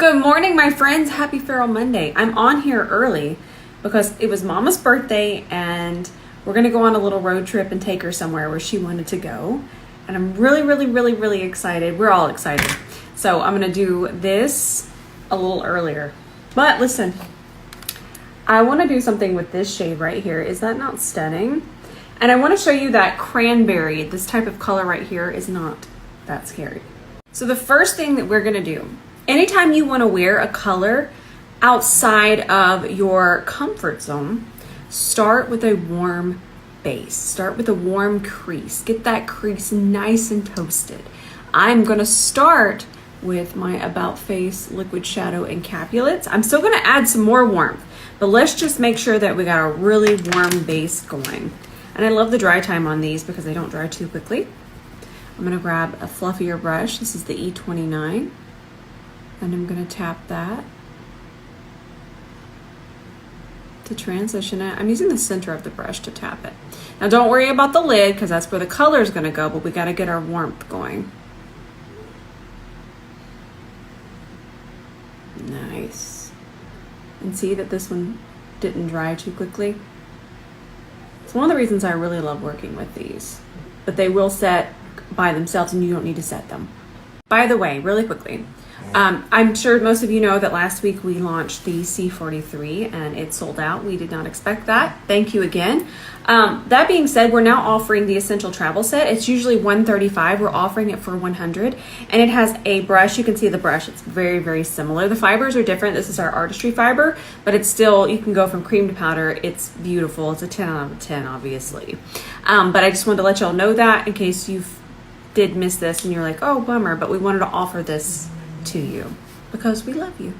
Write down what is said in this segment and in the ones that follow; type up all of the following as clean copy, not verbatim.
Good morning, my friends. Happy Feral Monday. I'm on here early because it was Mama's birthday and we're going to go on a little road trip and take her somewhere where she wanted to go. And I'm really excited. We're all excited. So I'm going to do this a little earlier. But listen, I want to do something with this shade right here. Is that not stunning? And I want to show you that cranberry, this type of color right here, is not that scary. So the first thing that we're going to do, anytime you want to wear a color outside of your comfort zone, start with a warm base. Start with a warm crease. Get that crease nice and toasted. I'm going to start with my About Face Liquid Shadow in Capulets. I'm still going to add some more warmth, but let's just make sure that we got a really warm base going. And I love the dry time on these because they don't dry too quickly. I'm going to grab a fluffier brush. This is the E29. And I'm going to tap that to transition it. I'm using the center of the brush to tap it. Now don't worry about the lid because that's where the color is going to go, but we got to get our warmth going. Nice. And see that this one didn't dry too quickly? It's one of the reasons I really love working with these, but they will set by themselves and you don't need to set them. By the way, really quickly, I'm sure most of you know that last week we launched the C43 and it sold out. We did not expect that. Thank you again. That being said, we're now offering the Essential Travel Set. It's usually $135. We're offering it for $100, and it has a brush. You can see the brush. It's very similar. The fibers are different. This is our artistry fiber, but it's still, you can go from cream to powder. It's beautiful. It's a 10 out of 10, obviously. But I just wanted to let y'all know that in case you did miss this and you're like, oh, bummer, but we wanted to offer this to you because we love you.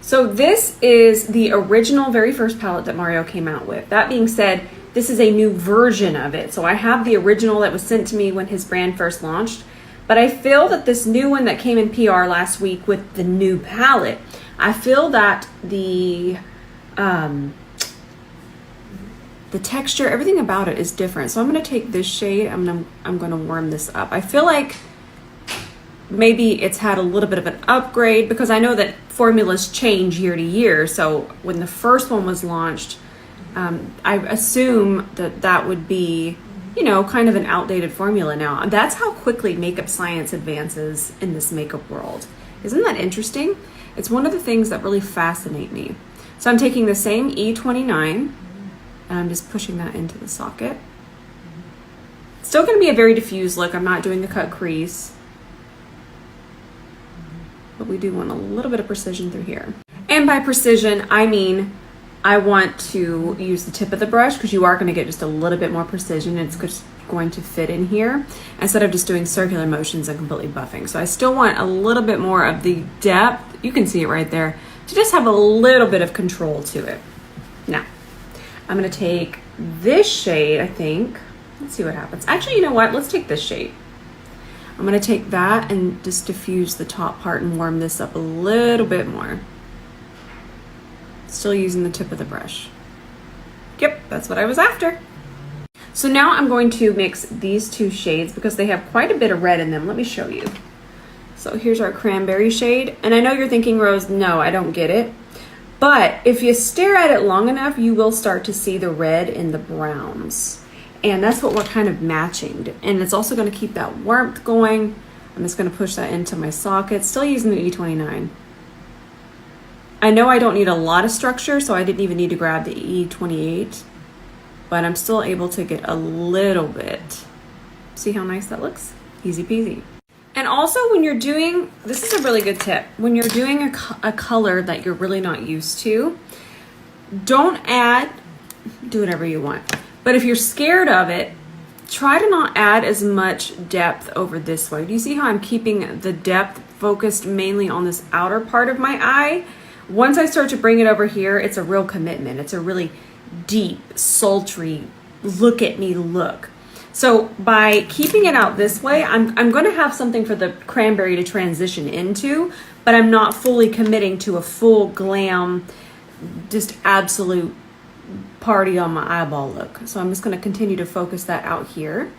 So this is the original very first palette that Mario came out with. That being said, this is a new version of it. So I have the original that was sent to me when his brand first launched, but I feel that this new one that came in PR last week with the new palette, I feel that the texture, everything about it is different. So I'm going to take this shade, I'm going to warm this up. I feel like maybe it's had a little bit of an upgrade because I know that formulas change year to year. So when the first one was launched, I assume that that would be, you know, kind of an outdated formula now. That's how quickly makeup science advances in this makeup world. Isn't that interesting? It's one of the things that really fascinate me. So I'm taking the same E29 and I'm just pushing that into the socket. Still going to be a very diffused look. I'm not doing a cut crease, but we do want a little bit of precision through here. And by precision, I mean I want to use the tip of the brush because you are going to get just a little bit more precision. It's just going to fit in here instead of just doing circular motions and completely buffing. So I still want a little bit more of the depth. You can see it right there, to just have a little bit of control to it. Now, I'm going to take this shade, I think. Let's see what happens. Actually, you know what? Let's take this shade. I'm going to take that and just diffuse the top part and warm this up a little bit more. Still using the tip of the brush. Yep, that's what I was after. So now I'm going to mix these two shades because they have quite a bit of red in them. Let me show you. So here's our cranberry shade. And I know you're thinking, Rose, no, I don't get it. But if you stare at it long enough, you will start to see the red in the browns. And that's what we're kind of matching. And it's also going to keep that warmth going. I'm just going to push that into my socket, still using the E29. I know I don't need a lot of structure, so I didn't even need to grab the E28, but I'm still able to get a little bit. See how nice that looks? Easy peasy. And also when you're doing, this is a really good tip, when you're doing a color that you're really not used to, don't add, do whatever you want. But if you're scared of it, try to not add as much depth over this way. Do you see how I'm keeping the depth focused mainly on this outer part of my eye? Once I start to bring it over here, it's a real commitment. It's a really deep, sultry, look at me look. So by keeping it out this way, I'm going to have something for the cranberry to transition into, but I'm not fully committing to a full glam, just absolute party on my eyeball look. So I'm just going to continue to focus that out here.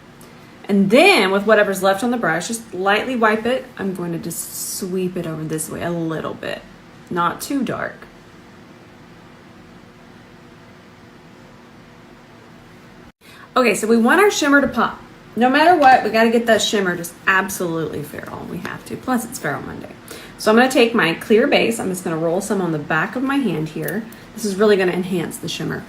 And then with whatever's left on the brush, just lightly wipe it. I'm going to just sweep it over this way a little bit. not too dark. Okay, so we want our shimmer to pop. No matter what, we gotta get that shimmer just absolutely feral. We have to, plus it's Feral Monday. So I'm gonna take my clear base, I'm just gonna roll some on the back of my hand here. This is really gonna enhance the shimmer.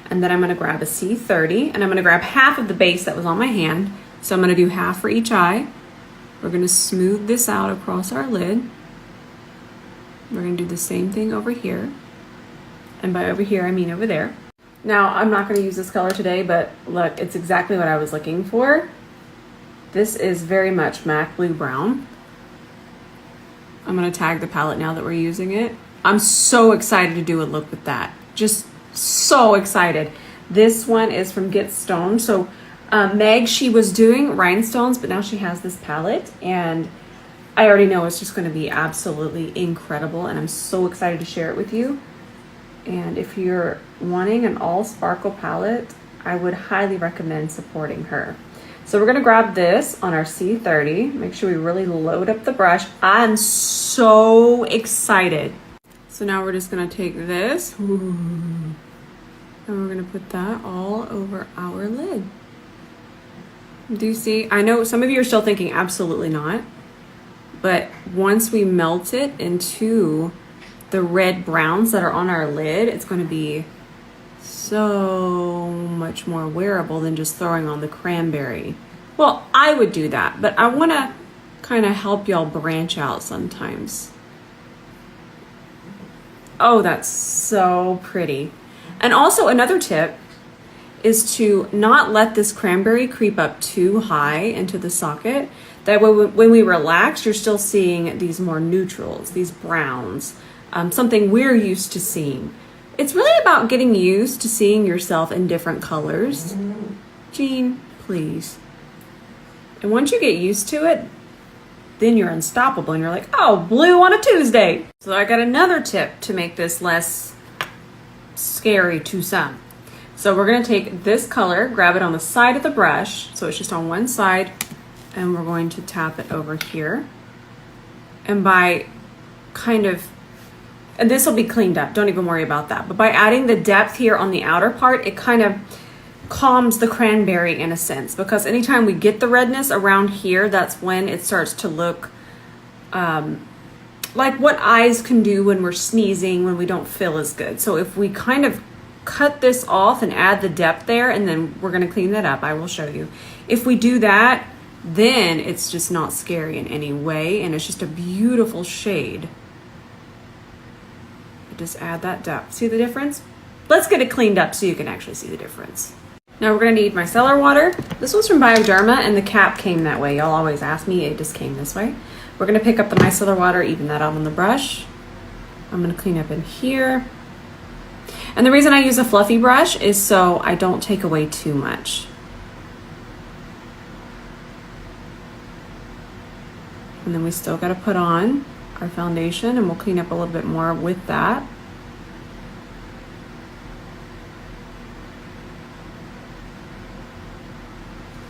And then I'm gonna grab a C30, and I'm gonna grab half of the base that was on my hand. So I'm gonna do half for each eye. We're gonna smooth this out across our lid. We're gonna do the same thing over here. And by over here, I mean over there. Now, I'm not gonna use this color today, but look, it's exactly what I was looking for. This is very much MAC Blue Brown. I'm gonna tag the palette now that we're using it. I'm so excited to do a look with that. Just so excited. This one is from Get Stoned. So Meg, she was doing rhinestones, but now she has this palette, and I already know it's just gonna be absolutely incredible, and I'm so excited to share it with you. And if you're wanting an all sparkle palette, I would highly recommend supporting her. So we're gonna grab this on our C30. Make sure we really load up the brush. I'm so excited. So now we're just gonna take this, and we're gonna put that all over our lid. Do you see? I know some of you are still thinking absolutely not, but once we melt it into the red browns that are on our lid, it's going to be so much more wearable than just throwing on the cranberry. Well, I would do that, but I want to kind of help y'all branch out sometimes. Oh, that's so pretty. And also another tip is to not let this cranberry creep up too high into the socket. That way when we relax, you're still seeing these more neutrals, these browns. Something we're used to seeing. It's really about getting used to seeing yourself in different colors. Jean, please. And once you get used to it, then you're unstoppable and you're like, oh, blue on a Tuesday. So I got another tip to make this less scary to some. So we're gonna take this color, grab it on the side of the brush, so it's just on one side, and we're going to tap it over here. And by kind of, and this will be cleaned up, don't even worry about that. But by adding the depth here on the outer part, it kind of calms the cranberry in a sense, because anytime we get the redness around here, that's when it starts to look like what eyes can do when we're sneezing, when we don't feel as good. So if we kind of cut this off and add the depth there, and then we're gonna clean that up, I will show you. If we do that, then it's just not scary in any way, and it's just a beautiful shade. Just add that depth. See the difference? Let's get it cleaned up so you can actually see the difference. Now we're gonna need micellar water. This was from Bioderma, and the cap came that way. Y'all always ask me, it just came this way. We're gonna pick up the micellar water, even that out on the brush. I'm gonna clean up in here. And the reason I use a fluffy brush is so I don't take away too much. And then we still gotta put on our foundation, and we'll clean up a little bit more with that.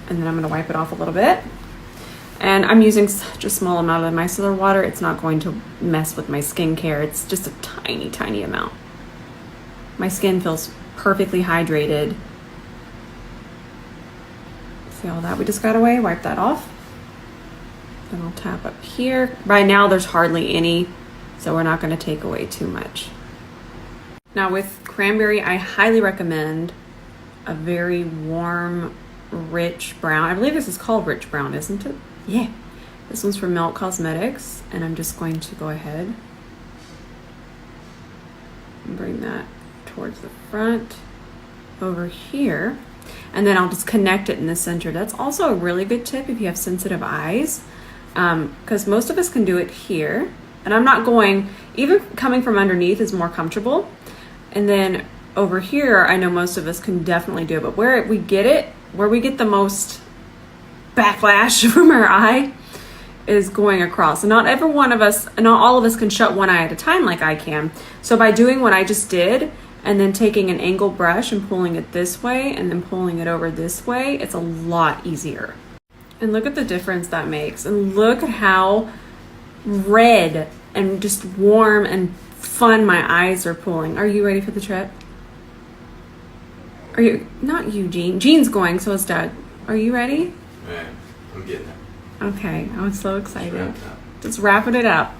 And then I'm gonna wipe it off a little bit. And I'm using such a small amount of micellar water, it's not going to mess with my skincare. It's just a tiny, tiny amount. My skin feels perfectly hydrated. See all that we just got away? Wipe that off. Then I'll tap up here. Right now there's hardly any, so we're not gonna take away too much. Now with cranberry, I highly recommend a very warm, rich brown. I believe this is called rich brown, isn't it? Yeah. This one's from Milk Cosmetics, and I'm just going to go ahead and bring that towards the front over here. And then I'll just connect it in the center. That's also a really good tip if you have sensitive eyes. Because most of us can do it here, and I'm not going, even coming from underneath is more comfortable. And then over here, I know most of us can definitely do it, but where we get the most backlash from our eye is going across. And not every one of us, not all of us can shut one eye at a time like I can. So by doing what I just did, and then taking an angled brush and pulling it this way, and then pulling it over this way, it's a lot easier. And look at the difference that makes. And look at how red and just warm and fun my eyes are pulling. Are you ready for the trip? Are you? Not you, Gene. Gene's going, so is Doug. Are you ready? Man, I'm getting it. Okay, I'm so excited. Just wrap it up. Just wrap it up.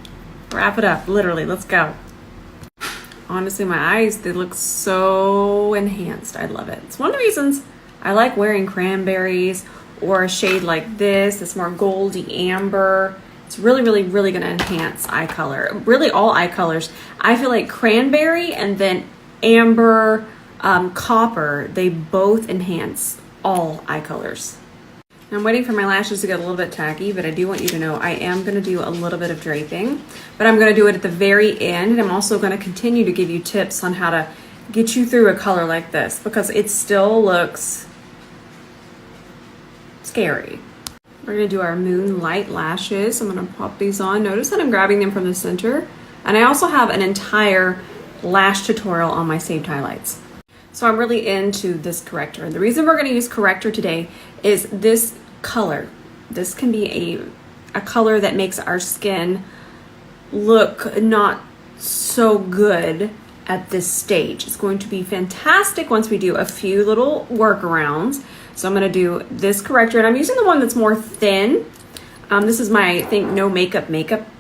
Wrap it up, literally. Let's go. Honestly, my eyes, they look so enhanced. I love it. It's one of the reasons I like wearing cranberries or a shade like this. It's more goldy amber. It's really, really, really going to enhance eye color. Really all eye colors. I feel like cranberry and then amber, copper, they both enhance all eye colors. Now I'm waiting for my lashes to get a little bit tacky, but I do want you to know I am going to do a little bit of draping, but I'm going to do it at the very end, and I'm also going to continue to give you tips on how to get you through a color like this because it still looks scary. We're going to do our Moonlight lashes. I'm going to pop these on. Notice that I'm grabbing them from the center, and I also have an entire lash tutorial on my saved highlights. So I'm really into this corrector. And the reason we're going to use corrector today is this color. This can be a color that makes our skin look not so good at this stage. It's going to be fantastic once we do a few little workarounds. So I'm going to do this corrector, and I'm using the one that's more thin. This is my, I think, no makeup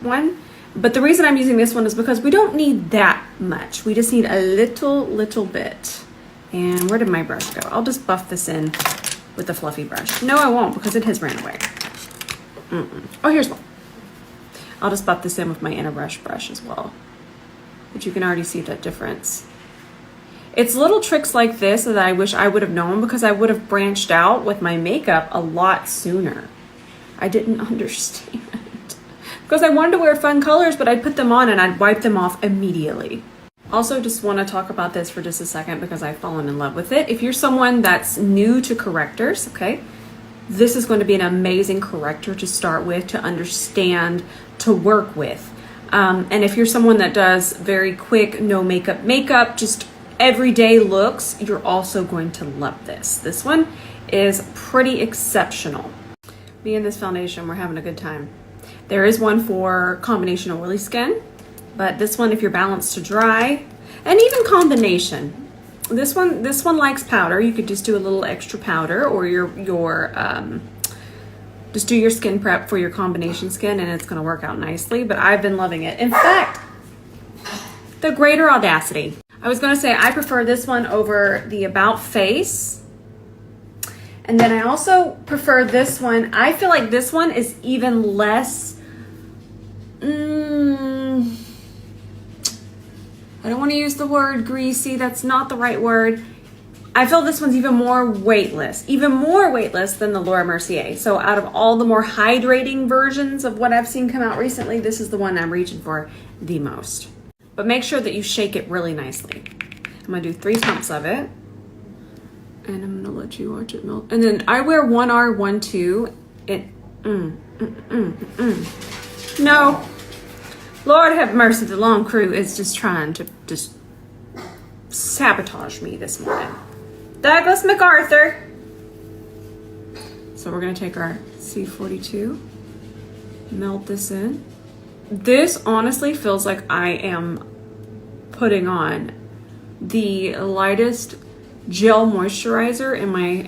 one. But the reason I'm using this one is because we don't need that much. We just need a little bit. And where did my brush go? I'll just buff this in with the fluffy brush. No, I won't because it has ran away. Oh, here's one. I'll just buff this in with my inner brush as well. But you can already see that difference. It's little tricks like this that I wish I would have known because I would have branched out with my makeup a lot sooner. I didn't understand. Because I wanted to wear fun colors, but I'd put them on and I'd wipe them off immediately. Also, just want to talk about this for just a second because I've fallen in love with it. If you're someone that's new to correctors, okay, this is going to be an amazing corrector to start with, to understand, to work with. And if you're someone that does very quick, no makeup, just everyday looks, you're also going to love this. This one is pretty exceptional. Me and this foundation, we're having a good time. There is one for combination oily skin. But this one, if you're balanced to dry, and even combination, this one likes powder. You could just do a little extra powder, or just do your skin prep for your combination skin, and it's going to work out nicely. But I've been loving it. In fact, the greater audacity. I was going to say I prefer this one over the About Face, and then I also prefer this one. I feel like this one is even less. I don't want to use the word greasy. That's not the right word. I feel this one's even more weightless than the Laura Mercier. So out of all the more hydrating versions of what I've seen come out recently, this is the one I'm reaching for the most. But make sure that you shake it really nicely. I'm going to do 3 pumps of it. And I'm going to let you watch it melt. And then I wear 1R, 1-2. No. Lord have mercy, the long crew is just trying to just sabotage me this morning. Douglas MacArthur. So we're going to take our C42, melt this in. This honestly feels like I am putting on the lightest gel moisturizer in my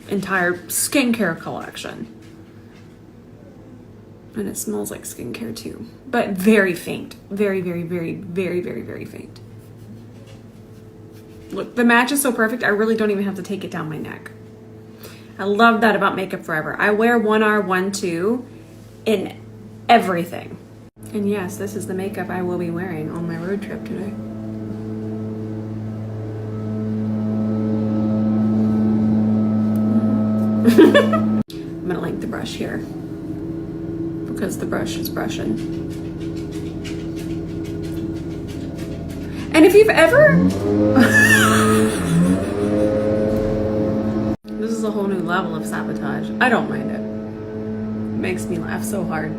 entire skincare collection. And it smells like skincare too, but very faint. Very faint. Look, the match is so perfect, I really don't even have to take it down my neck. I love that about Makeup Forever. I wear 1R, 1-2 in everything. And yes, this is the makeup I will be wearing on my road trip today. I'm gonna link the brush here because the brush is brushing. And if you've ever this is a whole new level of sabotage. I don't mind it. It makes me laugh so hard.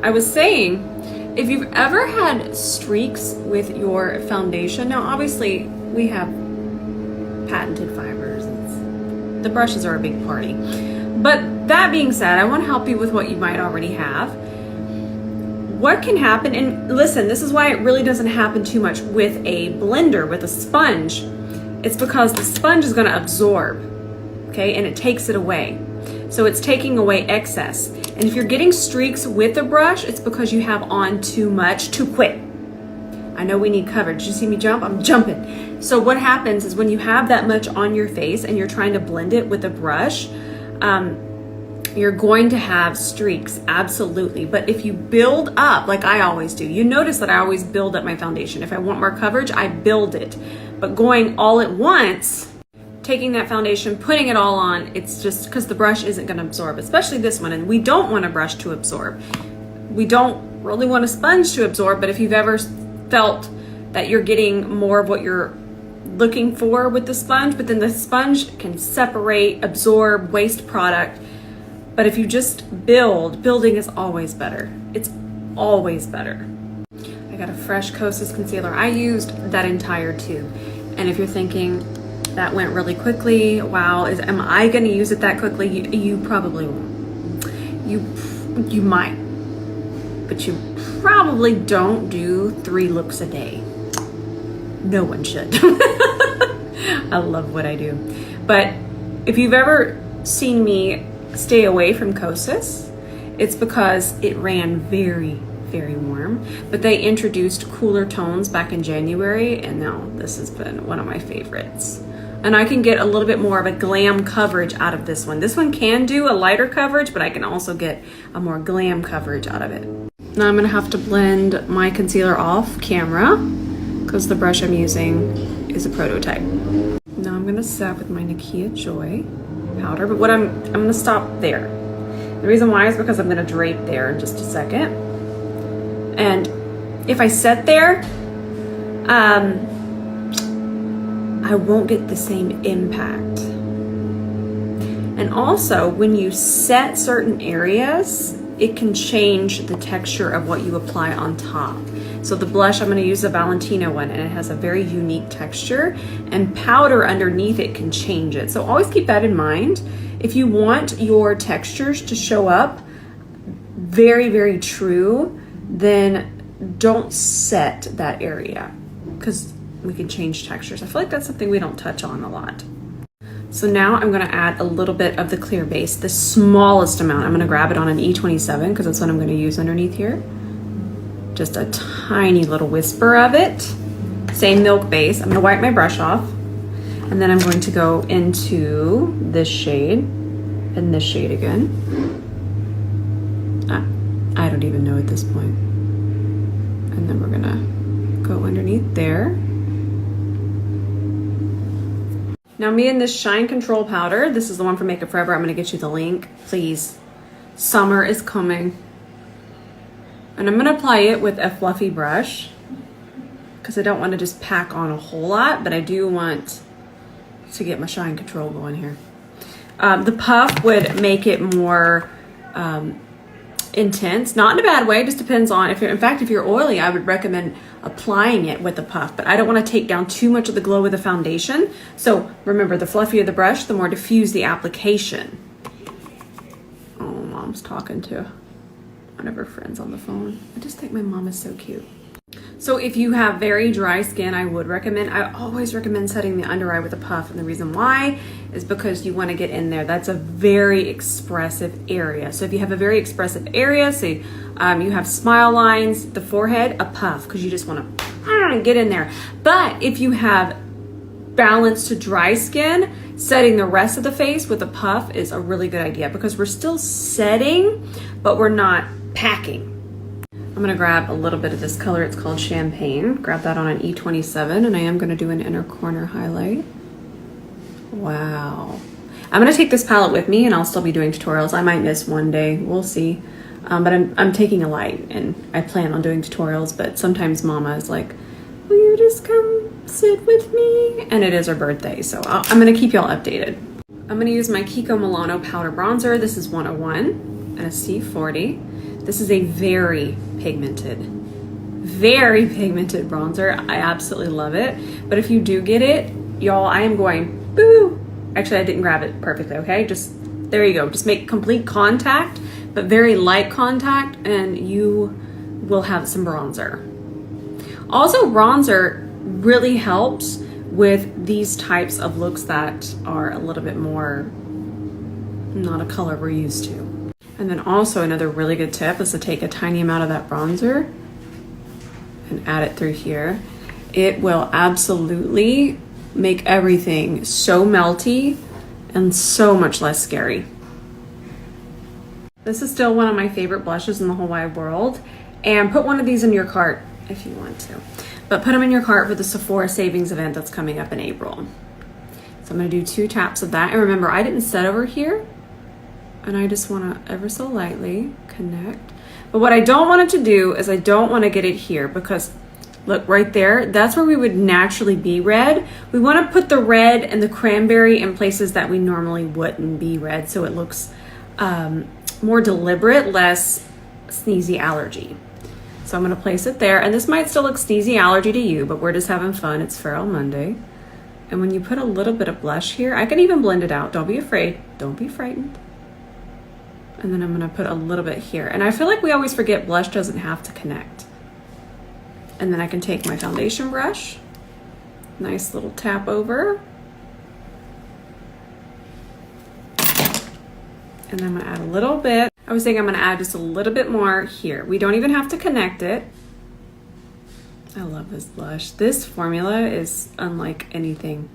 I was saying, if you've ever had streaks with your foundation, now obviously we have patented fibers. The brushes are a big party. But that being said, I want to help you with what you might already have. what can happen, and listen, this is why it really doesn't happen too much with a blender, with a sponge. It's because the sponge is going to absorb, okay, and it takes it away. So it's taking away excess. And if you're getting streaks with the brush, it's because you have on too much too quick. I know we need coverage. You see me jump? I'm jumping. So what happens is when you have that much on your face and you're trying to blend it with a brush, you're going to have streaks, absolutely. But if you build up, like I always do, you notice that I always build up my foundation. If I want more coverage, I build it. But going all at once, taking that foundation, putting it all on, it's just because the brush isn't going to absorb, especially this one. And we don't want a brush to absorb. We don't really want a sponge to absorb, but if you've ever felt that you're getting more of what you're looking for with the sponge, but then the sponge can separate, absorb waste product. But if you just building is always better. It's always better. I got a fresh Kosas concealer. I used that entire tube. And if you're thinking that went really quickly, wow, am I gonna use it that quickly? You probably won't. You might, but you probably don't do 3 looks a day. No one should. I love what I do. But if you've ever seen me stay away from Kosas, it's because it ran very, very warm. But they introduced cooler tones back in January, and now this has been one of my favorites. And I can get a little bit more of a glam coverage out of this one. This one can do a lighter coverage, but I can also get a more glam coverage out of it. Now I'm gonna have to blend my concealer off camera because the brush I'm using is a prototype. Now I'm gonna set with my Nakia Joy powder, but what I'm gonna stop there. The reason why is because I'm gonna drape there in just a second. And if I set there, I won't get the same impact. And also, when you set certain areas, it can change the texture of what you apply on top. So the blush, I'm gonna use the Valentino one, and it has a very unique texture, and powder underneath it can change it. So always keep that in mind. If you want your textures to show up very, very true, then don't set that area, because we can change textures. I feel like that's something we don't touch on a lot. So now I'm gonna add a little bit of the clear base, the smallest amount. I'm gonna grab it on an E27 because that's what I'm gonna use underneath here. Just a tiny little whisper of it. Same milk base. I'm gonna wipe my brush off, and then I'm going to go into this shade and this shade again. I don't even know at this point. And then we're gonna go underneath there. Now me and this Shine Control powder, this is the one from Makeup Forever. I'm gonna get you the link, please. Summer is coming. And I'm gonna apply it with a fluffy brush because I don't want to just pack on a whole lot, but I do want to get my Shine Control going here. The puff would make it more intense, not in a bad way, just depends on if you're, in fact, if you're oily, I would recommend applying it with a puff, but I don't want to take down too much of the glow with the foundation. So remember, the fluffier the brush, the more diffuse the application. Oh, mom's talking to one of her friends on the phone. I just think my mom is so cute. So if you have very dry skin, I always recommend setting the under eye with a puff. And the reason why is because you want to get in there. That's a very expressive area. So if you have a very expressive area, say you have smile lines, the forehead, a puff, because you just want to get in there. But if you have balanced to dry skin, setting the rest of the face with a puff is a really good idea because we're still setting, but we're not packing. I'm gonna grab a little bit of this color. It's called Champagne. Grab that on an E27, and I am gonna do an inner corner highlight. Wow. I'm gonna take this palette with me, and I'll still be doing tutorials. I might miss one day, we'll see. But I'm taking a light, and I plan on doing tutorials, but sometimes Mama is like, will you just come sit with me? And it is her birthday, so I'm gonna keep y'all updated. I'm gonna use my Kiko Milano powder bronzer. This is 101 and a C40. This is a very pigmented bronzer. I absolutely love it. But if you do get it, y'all, I am going, boo. Actually, I didn't grab it perfectly, okay? Just, there you go. Just make complete contact, but very light contact, and you we'll have some bronzer. Also, bronzer really helps with these types of looks that are a little bit more not a color we're used to. And then also another really good tip is to take a tiny amount of that bronzer and add it through here. It will absolutely make everything so melty and so much less scary. This is still one of my favorite blushes in the whole wide world, and put one of these in your cart if you want to. But put them in your cart for the Sephora savings event that's coming up in April. So I'm gonna do 2 taps of that. And remember, I didn't set over here, and I just wanna ever so lightly connect. But what I don't want it to do is I don't wanna get it here, because look right there, that's where we would naturally be red. We wanna put the red and the cranberry in places that we normally wouldn't be red, so it looks more deliberate, less sneezy allergy. So I'm gonna place it there, and this might still look sneezy allergy to you, but we're just having fun. It's Feral Monday. And when you put a little bit of blush here, I can even blend it out. Don't be afraid, don't be frightened. And then I'm gonna put a little bit here. And I feel like we always forget blush doesn't have to connect. And then I can take my foundation brush, nice little tap over. And then I'm gonna add a little bit. I was saying I'm gonna add just a little bit more here. We don't even have to connect it. I love this blush. This formula is unlike anything.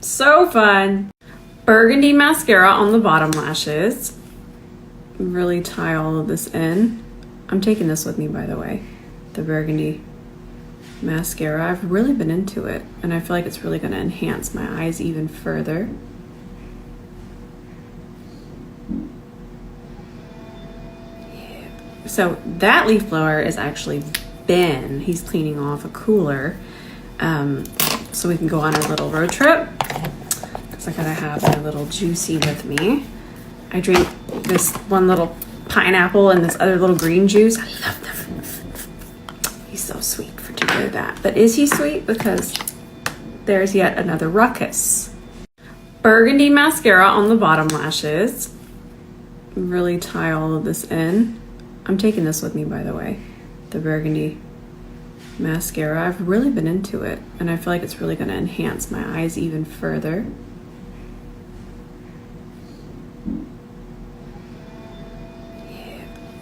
So fun. Burgundy mascara on the bottom lashes. Really tie all of this in. I'm taking this with me, by the way. The burgundy mascara. I've really been into it, and I feel like it's really gonna enhance my eyes even further. So that leaf blower is actually Ben. He's cleaning off a cooler, so we can go on our little road trip. Because I gotta have my little juicy with me. I drink this one little pineapple and this other little green juice. I love them. He's so sweet for to do that. But is he sweet? Because there's yet another ruckus. Burgundy mascara on the bottom lashes. Really tie all of this in. I'm taking this with me, by the way. The burgundy mascara. I've really been into it, and I feel like it's really gonna enhance my eyes even further.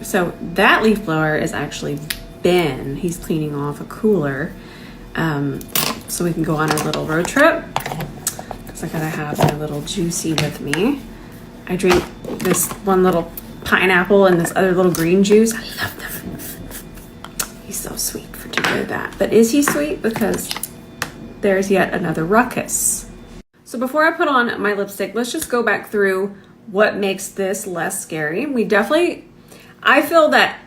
So that leaf blower is actually Ben. He's cleaning off a cooler, so we can go on our little road trip. Because I gotta have my little juicy with me. I drink this one little pineapple and this other little green juice. I love them. He's so sweet for to do that. But is he sweet? Because there's yet another ruckus. So before I put on my lipstick, let's just go back through what makes this less scary. I feel that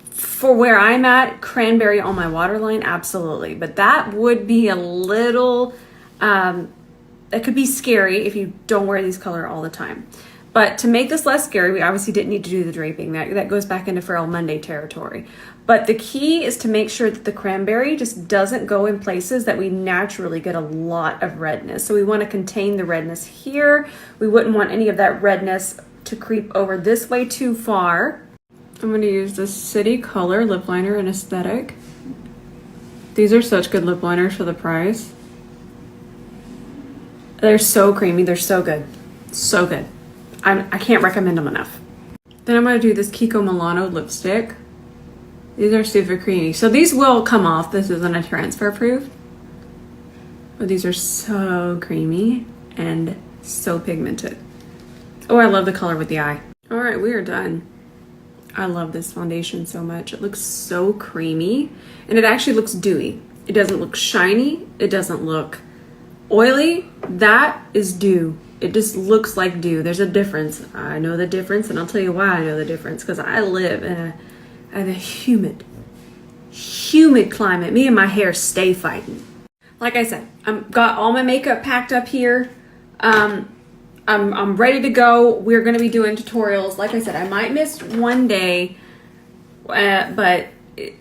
for where I'm at, cranberry on my waterline, absolutely. But that would be a little, it could be scary if you don't wear these color all the time. But to make this less scary, we obviously didn't need to do the draping. That goes back into Feral Monday territory. But the key is to make sure that the cranberry just doesn't go in places that we naturally get a lot of redness. So we want to contain the redness here. We wouldn't want any of that redness to creep over this way too far. I'm going to use this City Color lip liner in Aesthetic. These are such good lip liners for the price. They're so creamy. They're so good. So good. I can't recommend them enough. Then I'm going to do this Kiko Milano lipstick. These are super creamy. So these will come off. This isn't a transfer proof. But these are so creamy and so pigmented. Oh, I love the color with the eye. All right, we are done. I love this foundation so much. It looks so creamy, and it actually looks dewy. It doesn't look shiny. It doesn't look oily. That is dew. It just looks like dew. There's a difference. I know the difference, and I'll tell you why I know the difference, because I live in a humid climate. Me and my hair stay fighting. Like I said, I've got all my makeup packed up here. I'm ready to go. We're going to be doing tutorials. Like I said, I might miss one day, but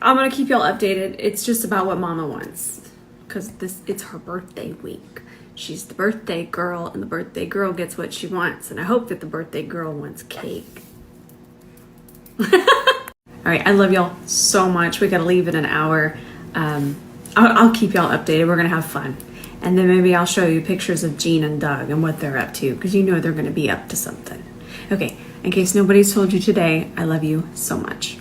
I'm going to keep y'all updated. It's just about what Mama wants, because it's her birthday week. She's the birthday girl, and the birthday girl gets what she wants. And I hope that the birthday girl wants cake. All right, I love y'all so much. We gotta leave in an hour. I'll keep y'all updated. We're gonna have fun. And then maybe I'll show you pictures of Jean and Doug and what they're up to, because you know they're gonna be up to something. Okay, in case nobody's told you today, I love you so much.